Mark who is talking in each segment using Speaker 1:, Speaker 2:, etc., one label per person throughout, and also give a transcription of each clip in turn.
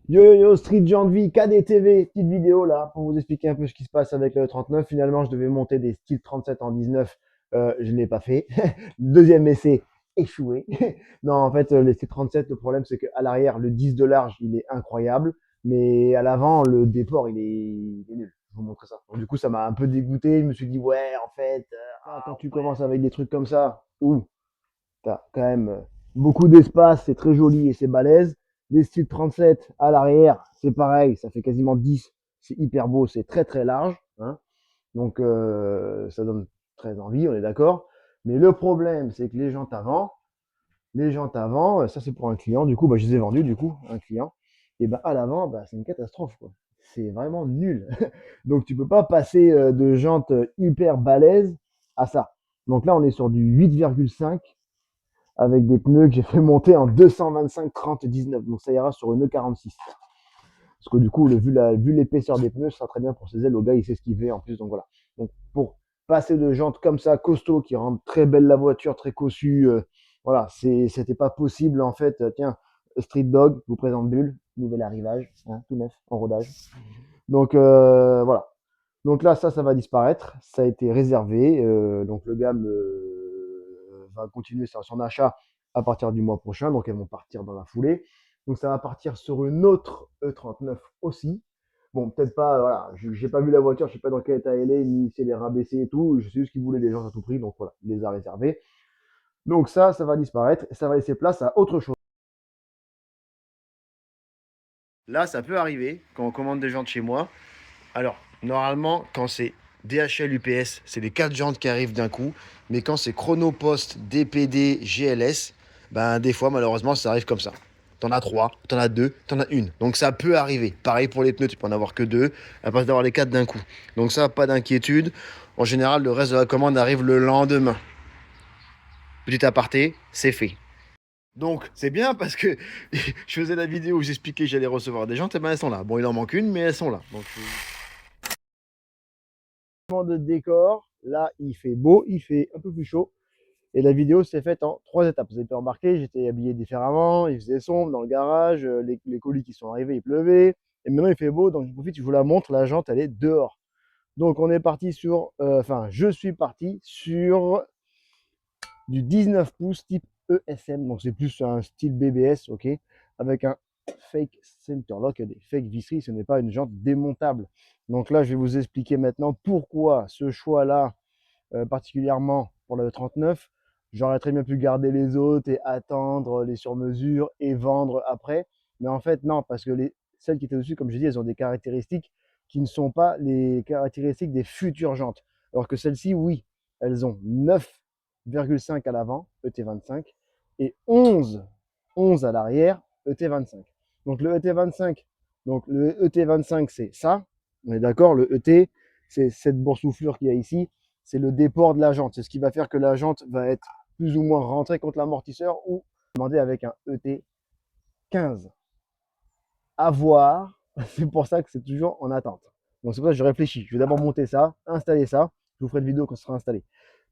Speaker 1: Yo yo yo, Street Jean de Vie, KDTV, petite vidéo là pour vous expliquer un peu ce qui se passe avec le 39. Finalement, je devais monter des styles 37 en 19, je ne l'ai pas fait. Deuxième essai, échoué. Non, en fait, les styles 37, le problème c'est qu'à l'arrière, le 10 de large, il est incroyable, mais à l'avant, le déport, il est nul. Je vais vous montrer ça. Donc, du coup, ça m'a un peu dégoûté. Je me suis dit, ouais, en fait, quand tu commences avec des trucs comme ça, t'as quand même beaucoup d'espace, c'est très joli et c'est balèze. Les styles 37 à l'arrière, c'est pareil, ça fait quasiment 10, c'est hyper beau, c'est très très large, hein. Donc ça donne très envie, on est d'accord. Mais le problème, c'est que les jantes avant, ça c'est pour un client, du coup, bah, je les ai vendus, du coup, un client. Et bah, à l'avant, bah, c'est une catastrophe, quoi. C'est vraiment nul. Donc tu peux pas passer de jantes hyper balèzes à ça. Donc là, on est sur du 8,5 avec des pneus que j'ai fait monter en 225 30 19. Donc ça ira sur une E46. Parce que du coup, vu l'épaisseur des pneus, ça sera très bien pour ses ailes. Le gars, il sait ce qu'il fait en plus. Donc voilà. Donc pour passer de jantes comme ça, costaud, qui rendent très belle la voiture, très cossue, voilà, c'était pas possible en fait. Tiens, Street Dog vous présente Bull, nouvel arrivage, hein, tout neuf, en rodage. Donc voilà. Donc là, ça va disparaître. Ça a été réservé. Donc le gars va continuer son achat à partir du mois prochain. Donc elles vont partir dans la foulée. Donc ça va partir sur une autre E39 aussi. Bon, peut-être pas, voilà, j'ai pas vu la voiture, je sais pas dans quel état elle est, ni si elle est rabaissée et tout. Je sais juste qu'il voulait des gens à tout prix, donc voilà, il les a réservés. Donc ça va disparaître, ça va laisser place à autre chose. Là, ça peut arriver quand on commande des gens de chez moi. Alors, normalement, quand c'est DHL UPS, c'est les 4 jantes qui arrivent d'un coup. Mais quand c'est Chronopost, DPD, GLS, ben des fois, malheureusement, ça arrive comme ça. T'en as 3, t'en as 2, t'en as une. Donc ça peut arriver. Pareil pour les pneus, tu peux en avoir que 2, à place d'avoir les 4 d'un coup. Donc ça, pas d'inquiétude. En général, le reste de la commande arrive le lendemain. Petit aparté, c'est fait. Donc c'est bien parce que je faisais la vidéo où j'expliquais que j'allais recevoir des jantes, et ben elles sont là. Bon, il en manque une, mais elles sont là. Donc de décor. Là, il fait beau, il fait un peu plus chaud. Et la vidéo s'est faite en 3 étapes. Vous avez pu remarquer, j'étais habillé différemment, il faisait sombre dans le garage, les colis qui sont arrivés, il pleuvait. Et maintenant, il fait beau, donc je profite, je vous la montre, la jante, elle est dehors. Donc, on est parti sur, enfin, je suis parti sur du 19 pouces type ESM. Donc, c'est plus un style BBS, ok, avec un fake center lock, des fake visseries, ce n'est pas une jante démontable. Donc là, je vais vous expliquer maintenant pourquoi ce choix-là, particulièrement pour le 39. J'aurais très bien pu garder les autres et attendre les sur-mesures et vendre après. Mais en fait, non, parce que celles qui étaient dessus, comme je dis, elles ont des caractéristiques qui ne sont pas les caractéristiques des futures jantes. Alors que celles-ci, oui, elles ont 9,5 à l'avant, ET25, et 11 à l'arrière, ET25. Donc le ET25, c'est ça, on est d'accord, le ET, c'est cette boursouflure qu'il y a ici, c'est le déport de la jante. C'est ce qui va faire que la jante va être plus ou moins rentrée contre l'amortisseur ou demander avec un ET 15. À voir. C'est pour ça que c'est toujours en attente. Donc c'est pour ça que je réfléchis. Je vais d'abord monter ça, installer ça. Je vous ferai une vidéo quand ce sera installé.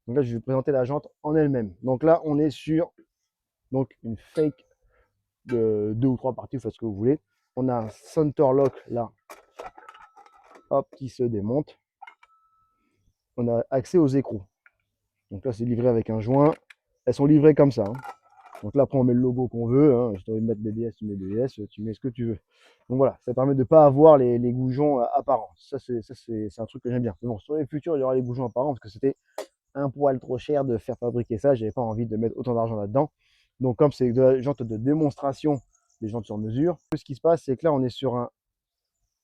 Speaker 1: Donc là, je vais vous présenter la jante en elle-même. Donc là, on est sur donc une fake de 2 ou 3 parties, vous faites ce que vous voulez. On a un center lock là, hop, qui se démonte. On a accès aux écrous. Donc là, c'est livré avec un joint. Elles sont livrées comme ça, hein. Donc là, après, on met le logo qu'on veut, hein. Si tu as envie de mettre BBS, tu mets BBS, tu mets ce que tu veux. Donc voilà, ça permet de ne pas avoir les goujons apparents. C'est un truc que j'aime bien. Mais bon, sur les futurs, il y aura les goujons apparents parce que c'était un poil trop cher de faire fabriquer ça. J'avais pas envie de mettre autant d'argent là-dedans. Donc comme c'est de la jante de démonstration, des jantes sur mesure, ce qui se passe, c'est que là, on est sur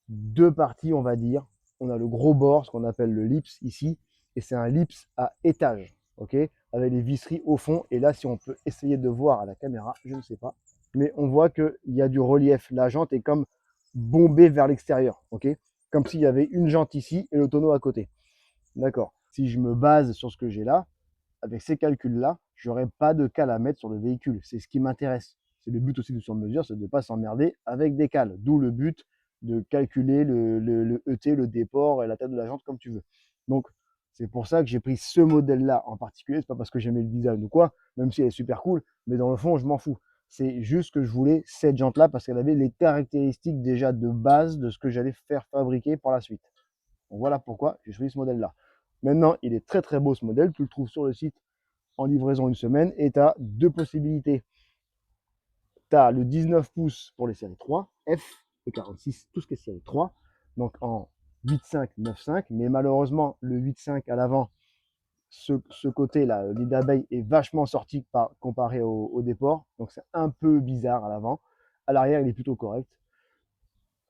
Speaker 1: deux parties, on va dire. On a le gros bord, ce qu'on appelle le lips ici, et c'est un lips à étage, ok, avec les visseries au fond. Et là, si on peut essayer de voir à la caméra, je ne sais pas, mais on voit qu'il y a du relief. La jante est comme bombée vers l'extérieur, ok, comme s'il y avait une jante ici et le tonneau à côté. D'accord. Si je me base sur ce que j'ai là, avec ces calculs-là, j'aurais pas de cale à mettre sur le véhicule. C'est ce qui m'intéresse. C'est le but aussi du sur-mesure, c'est de ne pas s'emmerder avec des cales. D'où le but de calculer le ET, le déport et la taille de la jante comme tu veux. Donc, c'est pour ça que j'ai pris ce modèle-là en particulier. C'est pas parce que j'aimais le design ou quoi, même si elle est super cool, mais dans le fond, je m'en fous. C'est juste que je voulais cette jante-là parce qu'elle avait les caractéristiques déjà de base de ce que j'allais faire fabriquer par la suite. Donc voilà pourquoi j'ai choisi ce modèle-là. Maintenant, il est très très beau ce modèle. Tu le trouves sur le site en livraison une semaine et tu as deux possibilités. Tu as le 19 pouces pour les séries 3, F, le 46, tout ce qui est série 3, donc en 8.5, 9.5, mais malheureusement, le 8.5 à l'avant, ce côté-là, le lit d'abeille est vachement sorti comparé au déport, donc c'est un peu bizarre à l'avant. À l'arrière, il est plutôt correct.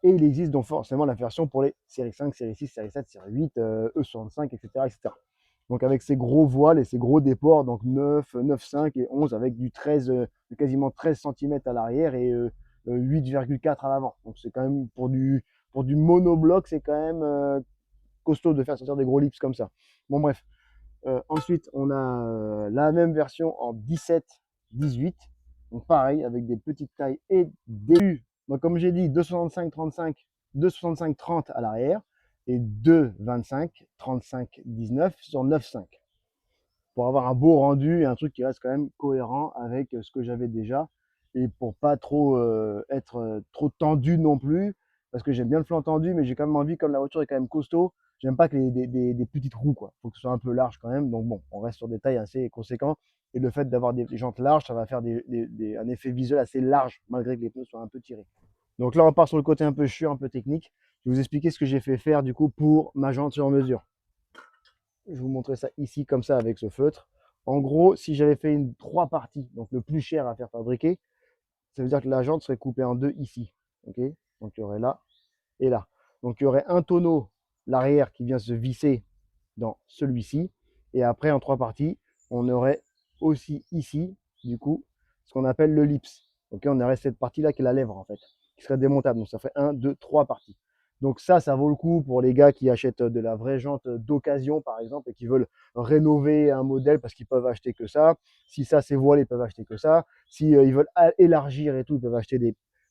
Speaker 1: Et il existe donc forcément la version pour les série 5, série 6, série 7, série 8, E65, etc., etc. Donc avec ces gros voiles et ces gros déports, donc 9, 9,5 et 11 avec du 13, quasiment 13 cm à l'arrière et 8,4 à l'avant. Donc c'est quand même pour du monobloc, c'est quand même costaud de faire sortir des gros lips comme ça. Bon bref. Ensuite, on a la même version en 17, 18. Donc pareil, avec des petites tailles et des... Donc comme j'ai dit, 2,65, 35, 2,65, 30 à l'arrière et 2,25, 35, 19 sur 9,5 pour avoir un beau rendu et un truc qui reste quand même cohérent avec ce que j'avais déjà et pour pas trop être trop tendu non plus parce que j'aime bien le flanc tendu mais j'ai quand même envie, comme la voiture est quand même costaud, j'aime pas que des petites roues quoi, faut que ce soit un peu large quand même, donc bon, on reste sur des tailles assez conséquents et le fait d'avoir des jantes larges, ça va faire un effet visuel assez large malgré que les pneus soient un peu tirés. Donc là on part sur le côté un peu chiant, un peu technique. Je vais vous expliquer ce que j'ai fait faire du coup pour ma jante sur mesure. Je vais vous montrer ça ici comme ça avec ce feutre. En gros, si j'avais fait une 3 parties, donc le plus cher à faire fabriquer, ça veut dire que la jante serait coupée en deux ici. Okay, donc il y aurait là et là. Donc il y aurait un tonneau, l'arrière, qui vient se visser dans celui-ci. Et après, en 3 parties, on aurait aussi ici, du coup, ce qu'on appelle le lips. Okay, on aurait cette partie-là qui est la lèvre, en fait, qui serait démontable. Donc ça ferait 1, 2, 3 parties. Donc ça vaut le coup pour les gars qui achètent de la vraie jante d'occasion, par exemple, et qui veulent rénover un modèle parce qu'ils peuvent acheter que ça. Si ça c'est voilé, ils peuvent acheter que ça. Si ils veulent élargir et tout, ils peuvent acheter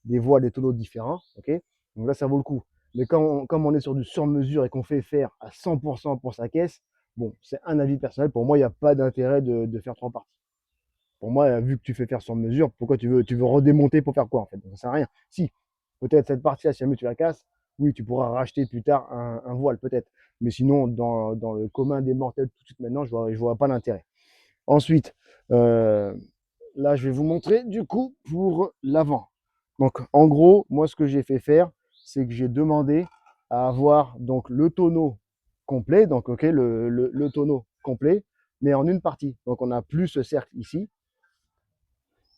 Speaker 1: des voiles, des tonneaux différents. Okay, donc là, ça vaut le coup. Mais comme on est sur du sur-mesure et qu'on fait faire à 100% pour sa caisse, bon, c'est un avis personnel. Pour moi, il n'y a pas d'intérêt de faire 3 parties. Pour moi, vu que tu fais faire sur mesure, pourquoi tu veux redémonter pour faire quoi en fait? Ça sert à rien. Si, peut-être cette partie-là, si jamais tu la casses, oui, tu pourras racheter plus tard un voile, peut-être. Mais sinon, dans le commun des mortels, tout de suite maintenant, je vois pas l'intérêt. Ensuite, euh, là, je vais vous montrer du coup pour l'avant. Donc, en gros, moi, ce que j'ai fait faire, c'est que j'ai demandé à avoir donc le tonneau complet, donc ok, le tonneau complet, mais en une partie. Donc, on n'a plus ce cercle ici,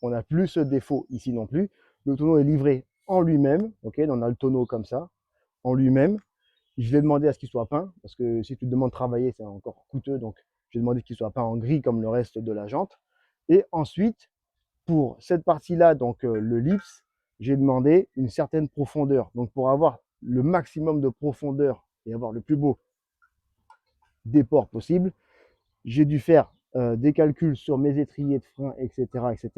Speaker 1: on n'a plus ce défaut ici non plus. Le tonneau est livré en lui-même, ok, on a le tonneau comme ça, en lui-même. Je vais demander à ce qu'il soit peint, parce que si tu te demandes de travailler, c'est encore coûteux, donc j'ai demandé qu'il soit peint en gris comme le reste de la jante. Et ensuite, pour cette partie-là, donc le lips, j'ai demandé une certaine profondeur. Donc pour avoir le maximum de profondeur et avoir le plus beau déport possible, j'ai dû faire des calculs sur mes étriers de frein, etc., etc.,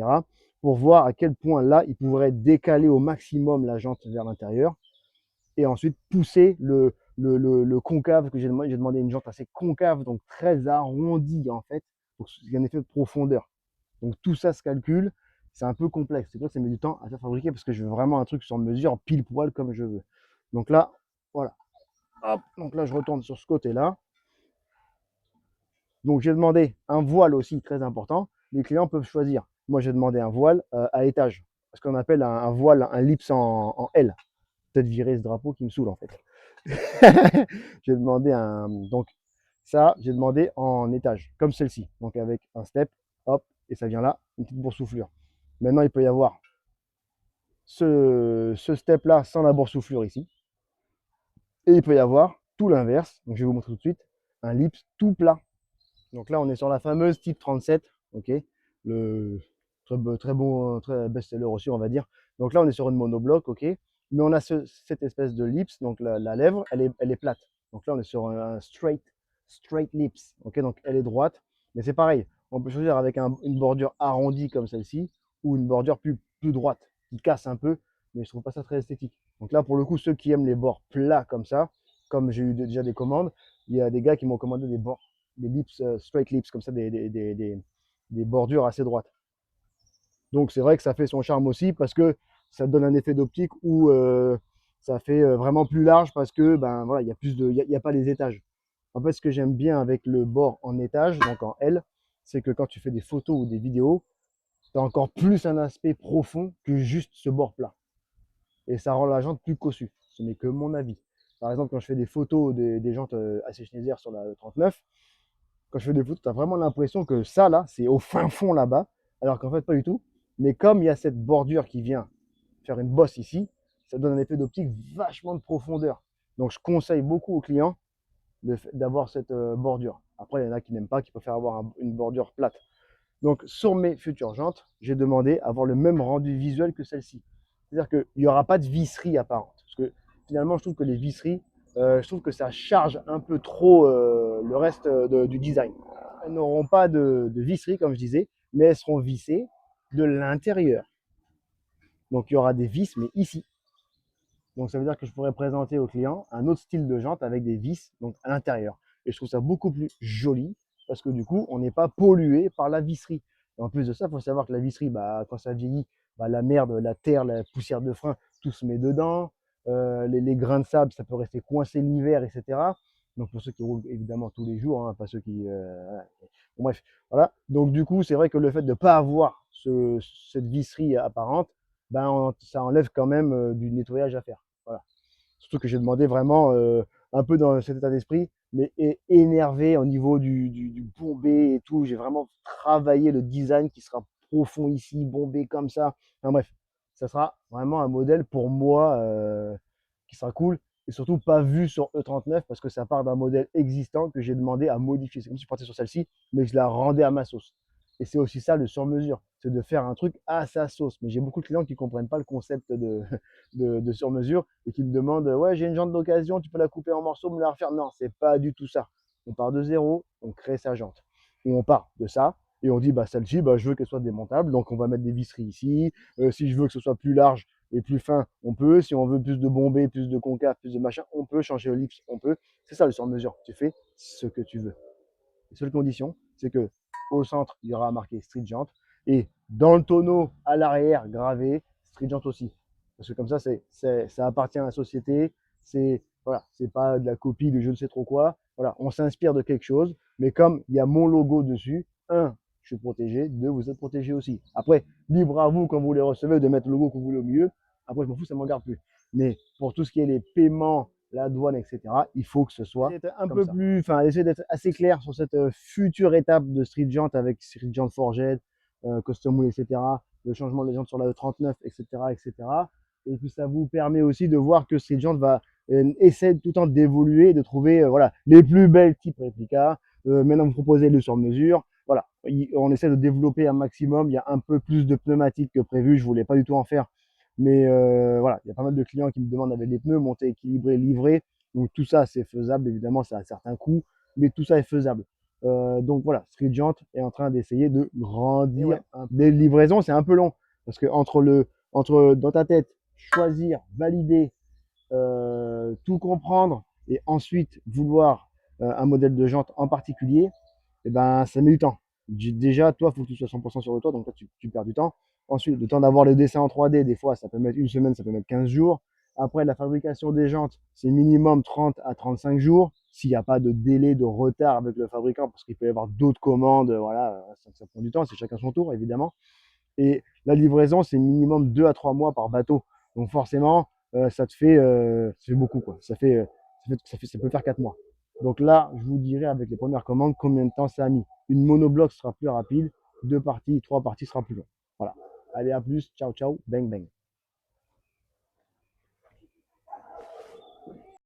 Speaker 1: pour voir à quel point là, il pourrait décaler au maximum la jante vers l'intérieur et ensuite pousser le concave, que j'ai demandé une jante assez concave, donc très arrondie en fait, pour qu'il y ait un effet de profondeur. Donc tout ça se calcule, c'est un peu complexe. C'est que ça met du temps à faire fabriquer parce que je veux vraiment un truc sur mesure, pile poil comme je veux. Donc là, voilà. Hop, donc là je retourne sur ce côté-là. Donc j'ai demandé un voile aussi, très important. Les clients peuvent choisir. Moi j'ai demandé un voile à étage. Ce qu'on appelle un voile, un lips en L. Peut-être virer ce drapeau qui me saoule en fait. J'ai demandé donc ça, j'ai demandé en étage, comme celle-ci. Donc avec un step, hop, et ça vient là, une petite boursouflure. Maintenant, il peut y avoir ce step-là sans la boursouflure ici. Et il peut y avoir tout l'inverse. Donc je vais vous montrer tout de suite. Un lips tout plat. Donc là, on est sur la fameuse type 37. Ok, le très bon, très best-seller aussi, on va dire. Donc là, on est sur une monobloc, ok. Mais on a cette espèce de lips, donc la lèvre, elle est plate. Donc là, on est sur un straight lips, ok. Donc elle est droite, mais c'est pareil. On peut choisir avec une bordure arrondie comme celle-ci ou une bordure plus droite qui casse un peu, mais je trouve pas ça très esthétique. Donc là, pour le coup, ceux qui aiment les bords plats comme ça, comme j'ai eu déjà des commandes, il y a des gars qui m'ont commandé des lips, straight lips, comme ça, des bordures assez droites. Donc c'est vrai que ça fait son charme aussi parce que ça donne un effet d'optique où ça fait vraiment plus large parce que ben voilà, il y a plus de, il y a pas les étages. En fait, ce que j'aime bien avec le bord en étage, donc en L, c'est que quand tu fais des photos ou des vidéos, tu as encore plus un aspect profond que juste ce bord plat. Et ça rend la jante plus cossue. Ce n'est que mon avis. Par exemple, quand je fais des photos des jantes AC Schneider sur la 39, quand je fais des photos, tu as vraiment l'impression que ça, là, c'est au fin fond là-bas, alors qu'en fait, pas du tout. Mais comme il y a cette bordure qui vient faire une bosse ici, ça donne un effet d'optique vachement de profondeur. Donc, je conseille beaucoup aux clients d'avoir cette bordure. Après, il y en a qui n'aiment pas, qui préfèrent avoir une bordure plate. Donc, sur mes futures jantes, j'ai demandé à avoir le même rendu visuel que celle-ci. C'est-à-dire qu'il n'y aura pas de visserie apparente. Parce que finalement, je trouve que les visseries, je trouve que ça charge un peu trop le reste du design. Elles n'auront pas de visserie, comme je disais, mais elles seront vissées de l'intérieur. Donc, il y aura des vis, mais ici. Donc, ça veut dire que je pourrais présenter au client un autre style de jante avec des vis donc à l'intérieur. Et je trouve ça beaucoup plus joli parce que du coup, on n'est pas pollué par la visserie. Et en plus de ça, il faut savoir que la visserie, bah, quand ça vieillit, bah, la merde, la terre, la poussière de frein, tout se met dedans. Les grains de sable, ça peut rester coincé l'hiver, etc. Donc pour ceux qui roulent évidemment tous les jours, hein, pas ceux qui... Bon, bref, voilà. Donc du coup, c'est vrai que le fait de ne pas avoir cette visserie apparente, ben, ça enlève quand même du nettoyage à faire. Voilà. Surtout que j'ai demandé vraiment un peu dans cet état d'esprit, mais énervé au niveau du bombé et tout. J'ai vraiment travaillé le design qui sera profond ici, bombé comme ça. Enfin bref, ça sera vraiment un modèle pour moi qui sera cool et surtout pas vu sur E39 parce que ça part d'un modèle existant que j'ai demandé à modifier. C'est comme si je partais sur celle-ci, mais je la rendais à ma sauce. Et c'est aussi ça le sur-mesure, c'est de faire un truc à sa sauce. Mais j'ai beaucoup de clients qui ne comprennent pas le concept de sur-mesure et qui me demandent ouais, j'ai une jante d'occasion, tu peux la couper en morceaux, me la refaire. Non, c'est pas du tout ça. On part de zéro, on crée sa jante. Et on part de ça et on dit bah, celle-ci, bah, je veux qu'elle soit démontable, donc on va mettre des visseries ici. Si je veux que ce soit plus large et plus fin, on peut. Si on veut plus de bombées, plus de concave, plus de machin, on peut changer le lips, on peut. C'est ça le sur-mesure. Tu fais ce que tu veux. La seule condition, c'est que au centre, il y aura marqué Street Jant et dans le tonneau à l'arrière gravé Street Jant aussi. Parce que comme ça, ça appartient à la société. C'est voilà, c'est pas de la copie de je ne sais trop quoi. Voilà, on s'inspire de quelque chose, mais comme il y a mon logo dessus, un, je suis protégé, deux, vous êtes protégé aussi. Après, libre à vous quand vous les recevez de mettre le logo que vous voulez au milieu. Après, je m'en fous, ça ne me regarde plus. Mais pour tout ce qui est les paiements, la douane, etc., il faut que ce soit un peu plus, enfin, essayer d'être assez clair sur cette future étape de Street Jant avec Street Jant Forged, Custom Wheel, etc., le changement de jante sur la E39, etc., etc. Et puis ça vous permet aussi de voir que Street Jant va essayer tout le temps d'évoluer et de trouver voilà, les plus belles types réplicas. Maintenant, vous proposez le sur-mesure. Voilà, on essaie de développer un maximum. Il y a un peu plus de pneumatiques que prévu. Je voulais pas du tout en faire. Mais voilà, il y a pas mal de clients qui me demandent avec les pneus, monter, équilibré, livré. Donc tout ça, c'est faisable. Évidemment, ça a certains coûts, mais tout ça est faisable. Donc voilà, Street Jant est en train d'essayer de grandir. Ouais. Les livraisons, c'est un peu long. Parce que entre dans ta tête, choisir, valider, tout comprendre et ensuite vouloir un modèle de jante en particulier, et ben, ça met du temps. Déjà, toi, il faut que tu sois 100% sur le toit, donc là, tu perds du temps. Ensuite, le temps d'avoir les dessins en 3D, des fois, ça peut mettre une semaine, ça peut mettre 15 jours. Après, la fabrication des jantes, c'est minimum 30 à 35 jours. S'il n'y a pas de délai, de retard avec le fabricant, parce qu'il peut y avoir d'autres commandes, voilà, ça prend du temps, c'est chacun son tour, évidemment. Et la livraison, c'est minimum 2 à 3 mois par bateau. Donc forcément, ça fait beaucoup, quoi. Ça peut faire 4 mois. Donc là, je vous dirai avec les premières commandes combien de temps ça a mis. Une monobloc sera plus rapide, 2 parties, 3 parties sera plus long. Voilà. Allez, à plus, ciao, ciao, bang, bang.